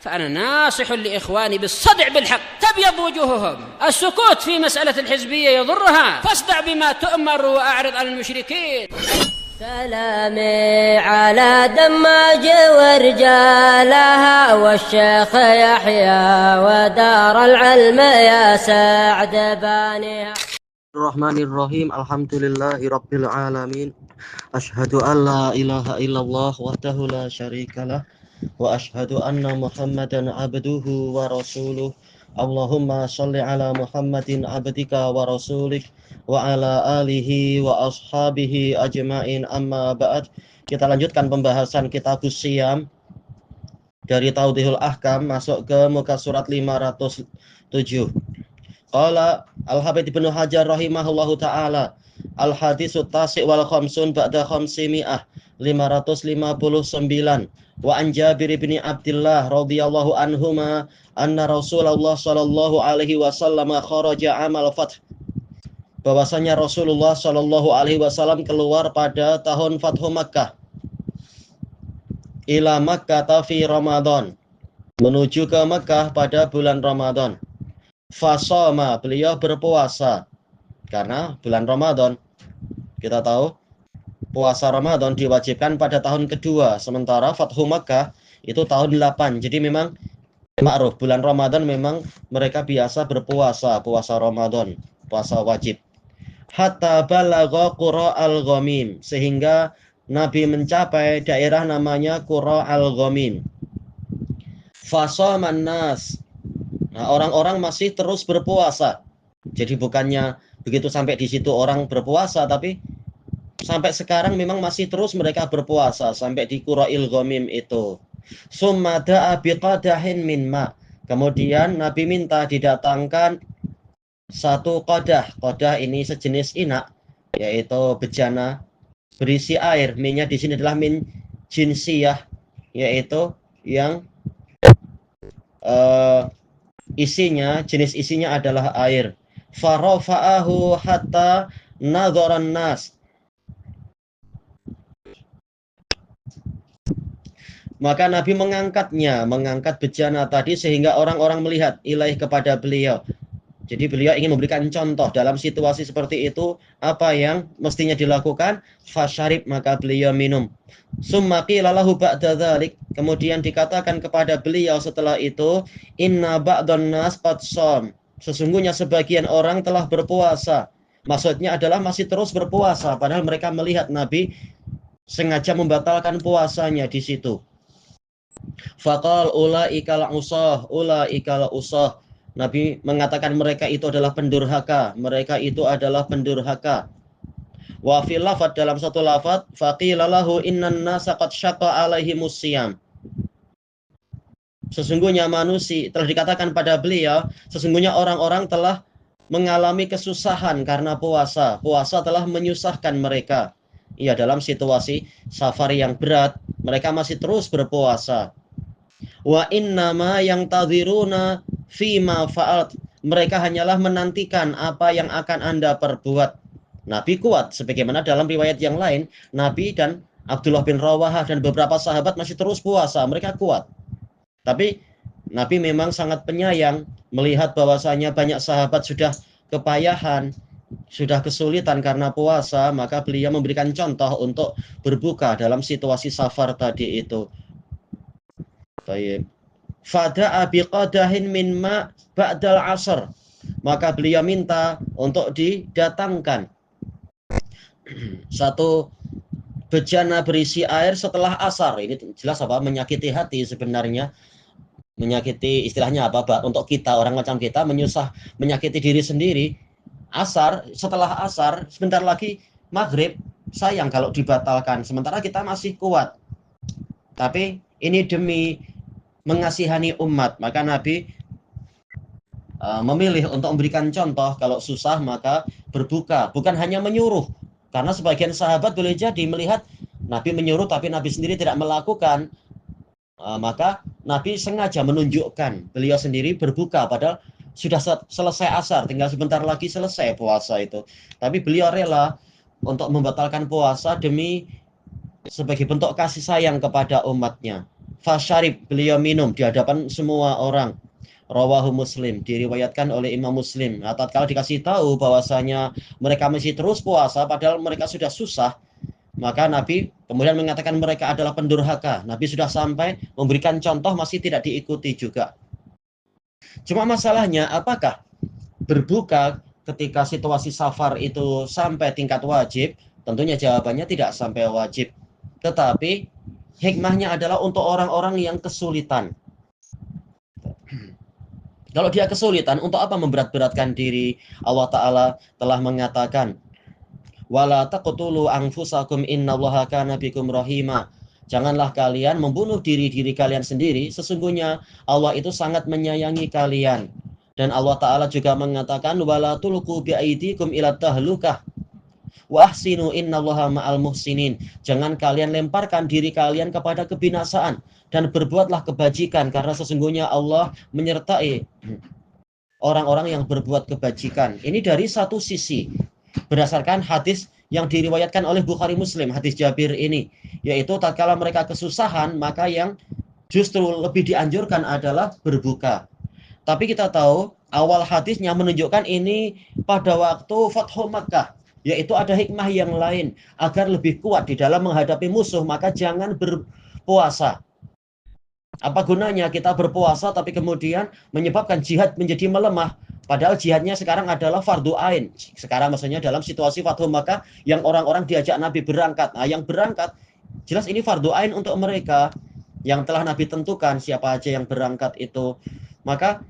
فأنا ناصح لإخواني بالصدع بالحق تبيض وجوههم. السكوت في مسألة الحزبية يضرها، فاصدع بما تؤمر وأعرض عن المشركين. سلامي على دماج ورجالها والشيخ يحيى ودار العلم يا سعد بانيها. Bismillahirrahmanirrahim. Alhamdulillahirabbil alamin. Asyhadu an la ilaha illallah wahdahu la syarikalah wa asyhadu anna Muhammadan abduhu wa rasuluh. Allahumma shalli ala Muhammadin abdika wa rasulik wa ala alihi wa ashabihi ajmain, amma ba'd. Kita lanjutkan pembahasan Kitabus Shiyam dari Tawdihul Ahkam, masuk ke muka surat 507. Qala Al-Hafidz Ibnu Hajar rahimahullahu taala, al-haditsut tasi' wal khamsun ba'da khamsimi'ah, 559. Wa an Jabir bin Abdullah radhiyallahu anhuma anna Rasulullah sallallahu alaihi wasallam kharaja amal fath. Bahwasanya Rasulullah sallallahu alaihi wasallam keluar pada tahun Fathu Makkah. Ila Makkah fi Ramadan, menuju ke Makkah pada bulan Ramadan. Fasoma, beliau berpuasa karena bulan Ramadan. Kita tahu puasa Ramadan diwajibkan pada tahun kedua, sementara Fathu Makkah itu tahun 8. Jadi memang ma'ruf, bulan Ramadan memang mereka biasa berpuasa, puasa Ramadan, puasa wajib. Hatta balagha Qura al-Ghamim, sehingga Nabi mencapai daerah namanya Qura al-Ghamim. Fasoman nas, nah, orang-orang masih terus berpuasa. Jadi bukannya begitu sampai di situ orang berpuasa, tapi sampai sekarang memang masih terus mereka berpuasa sampai di Qura'il Ghamim itu. Summa da'a biqadahin min ma. Kemudian Nabi minta didatangkan satu qadah. Qadah ini sejenis inak, yaitu bejana berisi air. Minnya di sini adalah min jinsiyah, yaitu yang isinya, jenis isinya adalah air. Farafa'ahu hatta nadharan nas. Maka Nabi mengangkatnya, mengangkat bejana tadi sehingga orang-orang melihat ilaih kepada beliau. Jadi beliau ingin memberikan contoh dalam situasi seperti itu apa yang mestinya dilakukan. Fasyarib, maka beliau minum. Summa qila lahu ba'da dzalik, kemudian dikatakan kepada beliau setelah itu, inna ba'dhan nas qad sham, sesungguhnya sebagian orang telah berpuasa. Maksudnya adalah masih terus berpuasa, padahal mereka melihat Nabi sengaja membatalkan puasanya di situ. Faqal ulaikal usah. Nabi mengatakan mereka itu adalah pendurhaka, mereka itu adalah pendurhaka. Wa fil lafadz, dalam satu lafadz, faqila lahu innan nasa qad syaqqa alaihimus siyam. Sesungguhnya manusia, telah dikatakan pada beliau, sesungguhnya orang-orang telah mengalami kesusahan karena puasa. Puasa telah menyusahkan mereka. Iya, dalam situasi safar yang berat, mereka masih terus berpuasa. Wa innama yang tadhiruna fima fa'alt, mereka hanyalah menantikan apa yang akan Anda perbuat. Nabi kuat, sebagaimana dalam riwayat yang lain, Nabi dan Abdullah bin Rawahah dan beberapa sahabat masih terus puasa, mereka kuat. Tapi Nabi memang sangat penyayang melihat bahwasanya banyak sahabat sudah kepayahan, sudah kesulitan karena puasa, maka beliau memberikan contoh untuk berbuka dalam situasi safar tadi itu. Baik. Fada'a biqadahin min ma ba'dal asr, maka beliau minta untuk didatangkan satu bejana berisi air setelah asar. Ini jelas apa? Menyakiti hati sebenarnya. Menyakiti, istilahnya apa? Untuk kita, orang macam kita, menyakiti diri sendiri. Asar, setelah asar, sebentar lagi maghrib, sayang kalau dibatalkan. Sementara kita masih kuat. Tapi ini demi mengasihani umat, maka Nabi memilih untuk memberikan contoh. Kalau susah maka berbuka, bukan hanya menyuruh. Karena sebagian sahabat boleh jadi melihat Nabi menyuruh tapi Nabi sendiri tidak melakukan. Maka Nabi sengaja menunjukkan beliau sendiri berbuka, padahal sudah selesai asar, tinggal sebentar lagi selesai puasa itu. Tapi beliau rela untuk membatalkan puasa demi sebagai bentuk kasih sayang kepada umatnya. Fasyarib, beliau minum di hadapan semua orang. Rawahu Muslim, diriwayatkan oleh Imam Muslim. Nah, tatkala dikasih tahu bahwasanya mereka masih terus puasa padahal mereka sudah susah, maka Nabi kemudian mengatakan mereka adalah pendurhaka. Nabi sudah sampai memberikan contoh masih tidak diikuti juga. Cuma masalahnya apakah berbuka ketika situasi safar itu sampai tingkat wajib? Tentunya jawabannya tidak sampai wajib. Tetapi hikmahnya adalah untuk orang-orang yang kesulitan. Kalau dia kesulitan, untuk apa memberat-beratkan diri? Allah Ta'ala telah mengatakan, wala taqtulu anfusakum innallaha kana bikum rahima. Janganlah kalian membunuh diri-diri kalian sendiri, sesungguhnya Allah itu sangat menyayangi kalian. Dan Allah Ta'ala juga mengatakan, wala tulqu biaidikum ila tahlukah wa ahsinu innallaha ma'al muhsinin. Jangan kalian lemparkan diri kalian kepada kebinasaan dan berbuatlah kebajikan, karena sesungguhnya Allah menyertai orang-orang yang berbuat kebajikan. Ini dari satu sisi berdasarkan hadis yang diriwayatkan oleh Bukhari Muslim, hadis Jabir ini, yaitu tatkala mereka kesusahan maka yang justru lebih dianjurkan adalah berbuka. Tapi kita tahu awal hadisnya menunjukkan ini pada waktu Fathu Makkah, yaitu ada hikmah yang lain agar lebih kuat di dalam menghadapi musuh, maka jangan berpuasa. Apa gunanya kita berpuasa tapi kemudian menyebabkan jihad menjadi melemah, padahal jihadnya sekarang adalah fardu ain. Sekarang maksudnya dalam situasi Fathu Makkah yang orang-orang diajak Nabi berangkat. Nah, yang berangkat jelas ini fardu ain untuk mereka yang telah Nabi tentukan siapa aja yang berangkat itu. Maka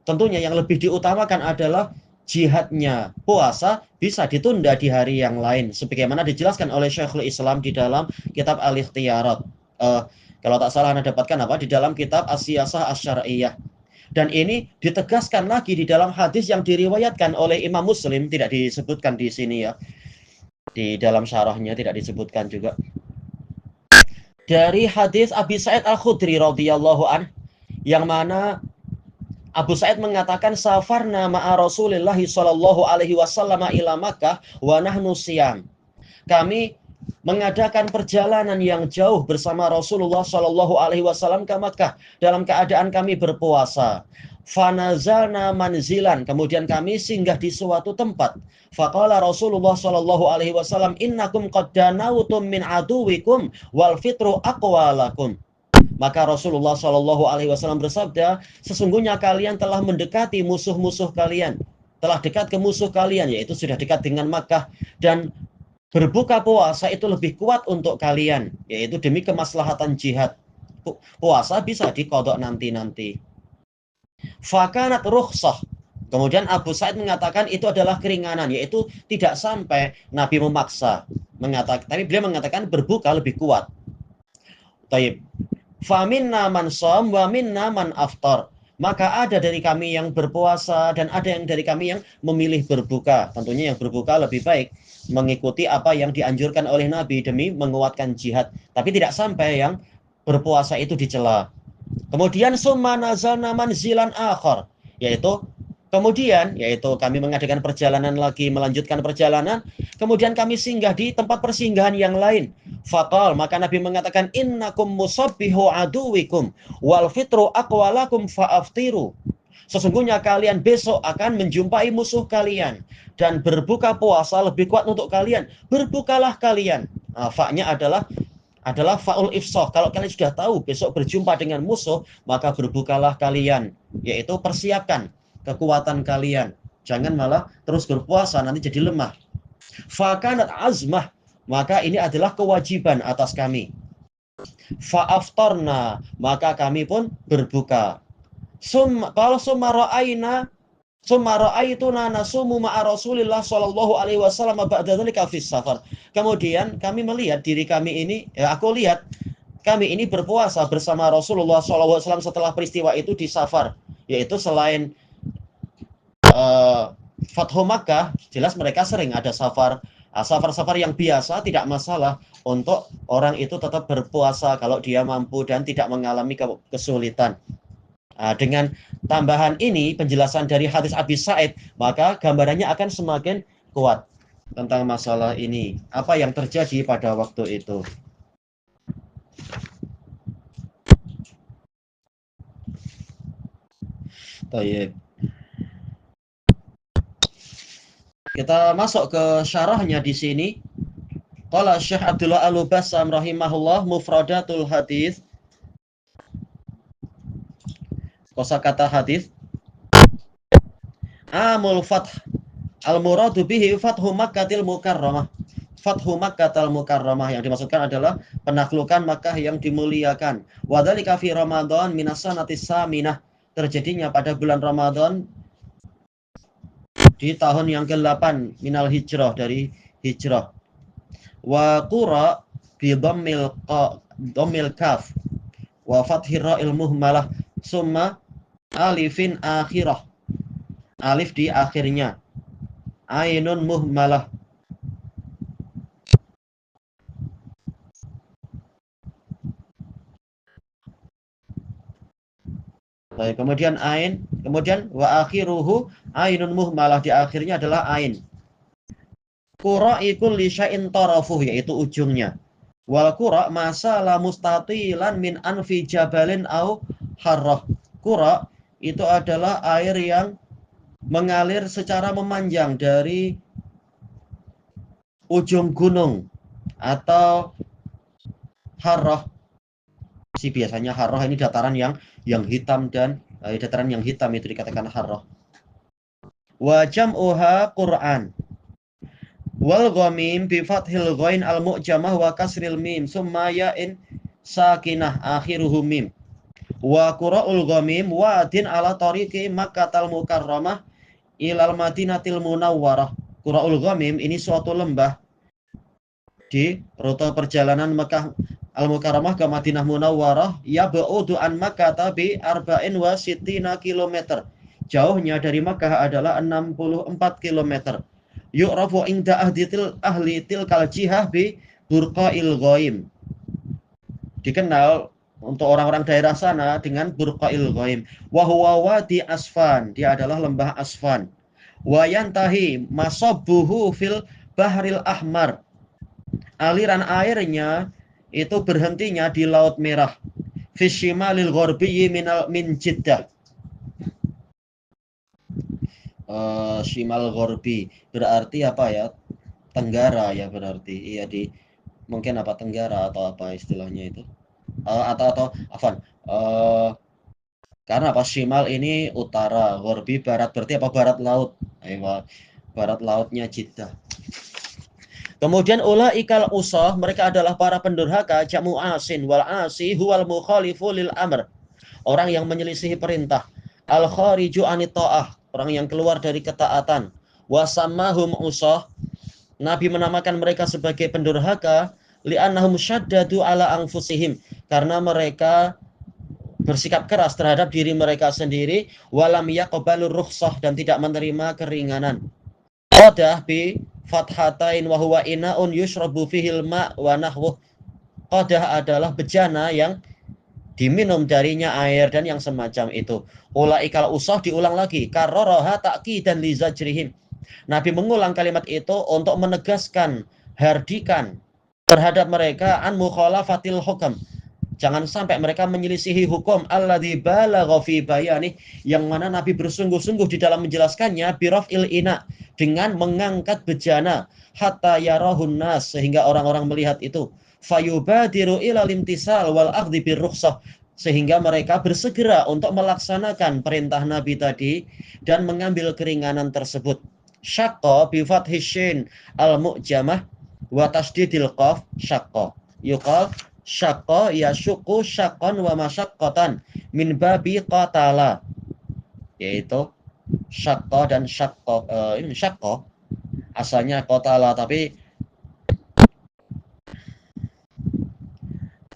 tentunya yang lebih diutamakan adalah jihadnya. Puasa bisa ditunda di hari yang lain sebagaimana dijelaskan oleh Syekhul Islam di dalam kitab Al-Ikhtiyarat. Kalau tak salah Anda dapatkan di dalam kitab As-Siyasah Asy-Syar'iyyah. Dan ini ditegaskan lagi di dalam hadis yang diriwayatkan oleh Imam Muslim, tidak disebutkan di sini ya. Di dalam syarahnya tidak disebutkan juga. Dari hadis Abi Sa'id Al-Khudri radhiyallahu an, yang mana Abu Sa'id mengatakan safarna ma'a Rasulillah sallallahu alaihi wasallam ila Makkah wa nahnu siyam. Kami mengadakan perjalanan yang jauh bersama Rasulullah sallallahu alaihi wasallam ke Makkah dalam keadaan kami berpuasa. Fanazalna manzilan, kemudian kami singgah di suatu tempat. Faqala Rasulullah sallallahu alaihi wasallam, innakum qad danautum min aduwikum wal fitru aqwalakum. Maka Rasulullah sallallahu alaihi wasallam bersabda, sesungguhnya kalian telah mendekati musuh-musuh kalian, telah dekat ke musuh kalian, yaitu sudah dekat dengan Makkah, dan berbuka puasa itu lebih kuat untuk kalian, yaitu demi kemaslahatan jihad. Puasa bisa diqadha nanti-nanti. Fakanat rukhsah. Kemudian Abu Sa'id mengatakan itu adalah keringanan, yaitu tidak sampai Nabi memaksa. Tapi beliau mengatakan berbuka lebih kuat. Taib. Faminna man shom wa minna man aftar. Maka ada dari kami yang berpuasa dan ada yang dari kami yang memilih berbuka. Tentunya yang berbuka lebih baik mengikuti apa yang dianjurkan oleh Nabi demi menguatkan jihad. Tapi tidak sampai yang berpuasa itu dicela. Kemudian summa nazalna manzilan akhar, yaitu kami mengadakan perjalanan lagi, melanjutkan perjalanan, kemudian kami singgah di tempat persinggahan yang lain. Faqal, maka Nabi mengatakan innakum musabbihu aduwikum wal fitru aqwalakum fa'aftiru. Sesungguhnya kalian besok akan menjumpai musuh kalian dan berbuka puasa lebih kuat untuk kalian. Berbukalah kalian. Fa-nya adalah fa'ul ifsah. Kalau kalian sudah tahu besok berjumpa dengan musuh, maka berbukalah kalian, yaitu persiapkan kekuatan kalian. Jangan malah terus berpuasa nanti jadi lemah. Fakanat azmah, maka ini adalah kewajiban atas kami. Fa'aftarna, maka kami pun berbuka. Kalau summa ra'aituna nasumu ma'a Rasulillah sallallahu alaihi wasallam ba'da dzalika fis safar. Kemudian kami melihat diri kami ini, aku lihat kami ini berpuasa bersama Rasulullah sallallahu alaihi wasallam setelah peristiwa itu di safar, yaitu selain Fathu Makkah, jelas mereka sering ada safar. Safar-safar yang biasa tidak masalah untuk orang itu tetap berpuasa kalau dia mampu dan tidak mengalami kesulitan. Dengan tambahan ini, penjelasan dari hadis Abi Sa'id, maka gambarannya akan semakin kuat tentang masalah ini. Apa yang terjadi pada waktu itu. Baik. Kita masuk ke syarahnya di sini. Qala Syekh Abdullah Al-Bassam rahimahullah mufradatul hadis. Kosakata hadis. Amul fath. Al-muradu bihi fathu Makkatil Mukarramah. Fathu Makkatal Mukarramah, yang dimaksudkan adalah penaklukan Makkah yang dimuliakan. Wa dzalika fi Ramadan minas sanatis saminah. Terjadinya pada bulan Ramadan di tahun yang ke-8 minal hijrah, dari hijrah. Wa qura bi dhammil kaf wa fathir ra'il muhmalah summa alifin akhirah. Alif di akhirnya. Ainun muhmalah. Baik, kemudian ain, kemudian wa akhiruhu ainun muhmalah, di akhirnya adalah ain. Qura kulli syai'in tarafuh, yaitu ujungnya. Wal qura masala mustatilan min anfi jabalin au harrah. Qura itu adalah air yang mengalir secara memanjang dari ujung gunung atau harrah. Biasanya harrah ini dataran yang hitam, dan dataran yang hitam itu dikatakan harrah. Wa jam'uha Qur'an. Wal ghamim bi fathil ghain al mu'jamah wa kasril mim summa ya'in sakinah akhiruhu mim. Wa qura'ul ghamim wadin ala tariqi Makkatal Mukarramah ilal Madinatil Munawwarah. Qura'ul ghamim ini suatu lembah di rute perjalanan Mekah Al-Mukarramah ke Madinah Munawwarah, ya ba'udu an Makkah bi arba'in wa sittina kilometer. Jauhnya dari Makkah adalah 64 kilometer. Yu'rafu inda ahli tilkal jihah bi burqa'il ghaim. Dikenal untuk orang-orang daerah sana dengan burqa'il ghaim. Wa huwa wadi Asfan, dia adalah lembah Asfan. Wa yantahi masabbuhu fil Bahril Ahmar. Aliran airnya itu berhentinya di Laut Merah. Fi shimalil gharbiyyi min Jeddah. Shimal Ghorbi berarti apa ya? Tenggara ya berarti. Iya, di mungkin apa Tenggara atau apa istilahnya itu. Atau afan. Karena apa, Shimal ini utara, Ghorbi barat, berarti apa, barat laut. Ayo, barat lautnya Jeddah. Kemudian ulaikal usah, mereka adalah para pendurhaka, jamu asin, wal asi huwal mukhalifu lil amr. Orang yang menyelisihi perintah. Al khariju anit ta'ah, orang yang keluar dari ketaatan. Wasammahum usah, Nabi menamakan mereka sebagai pendurhaka li'annahum syaddadu ala anfusihim, karena mereka bersikap keras terhadap diri mereka sendiri, walam yaqbalur rukhsah, dan tidak menerima keringanan. Qadah bi fathatain wa huwa ina'un yushrabu fihil ma' wa nahwuh. Qadah adalah bejana yang diminum darinya air dan yang semacam itu. Ulaikal usah diulang lagi, karraraha ta'kidan li zajrihim. Nabi mengulang kalimat itu untuk menegaskan hardikan terhadap mereka an mukhalafatil hukam. Jangan sampai mereka menyelisihi hukum alladzi balagha fi bayani, yang mana Nabi bersungguh-sungguh di dalam menjelaskannya, birafil ina, dengan mengangkat bejana, hatta yarahun nas, sehingga orang-orang melihat itu, fayubadiru ila limtisal wal akhdhi birrukhsah, sehingga mereka bersegera untuk melaksanakan perintah Nabi tadi dan mengambil keringanan tersebut. Syaqqa bi fathis shin al mu'jamah wa tasdidil qaf syaqqa. Yuqal syaqqa yashuqu syaqqan wa masyaqqatan min babi qatala, yaitu syaqqa dan syaqqa. Ini syaqqa asalnya qatala, tapi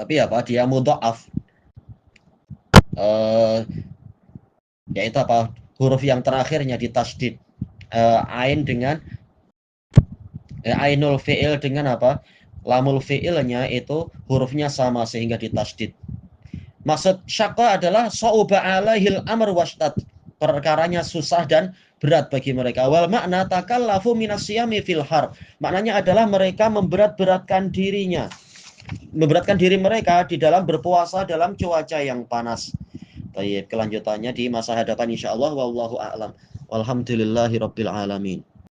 apa, dia mudha'af, yaitu apa, huruf yang terakhirnya ditasdid, ain dengan ainul fi'il dengan apa, lamul fi'ilnya itu hurufnya sama sehingga ditasdid. Maksud syaqqa adalah sa'uba alaihil amr washtad, perkaranya susah dan berat bagi mereka. Wal makna takallafu minas siyami fil har, maknanya adalah mereka memberatkan diri mereka di dalam berpuasa dalam cuaca yang panas. Baik, kelanjutannya di masa hadapan insyaallah wallahu a'lam. Walhamdulillahirabbil alamin.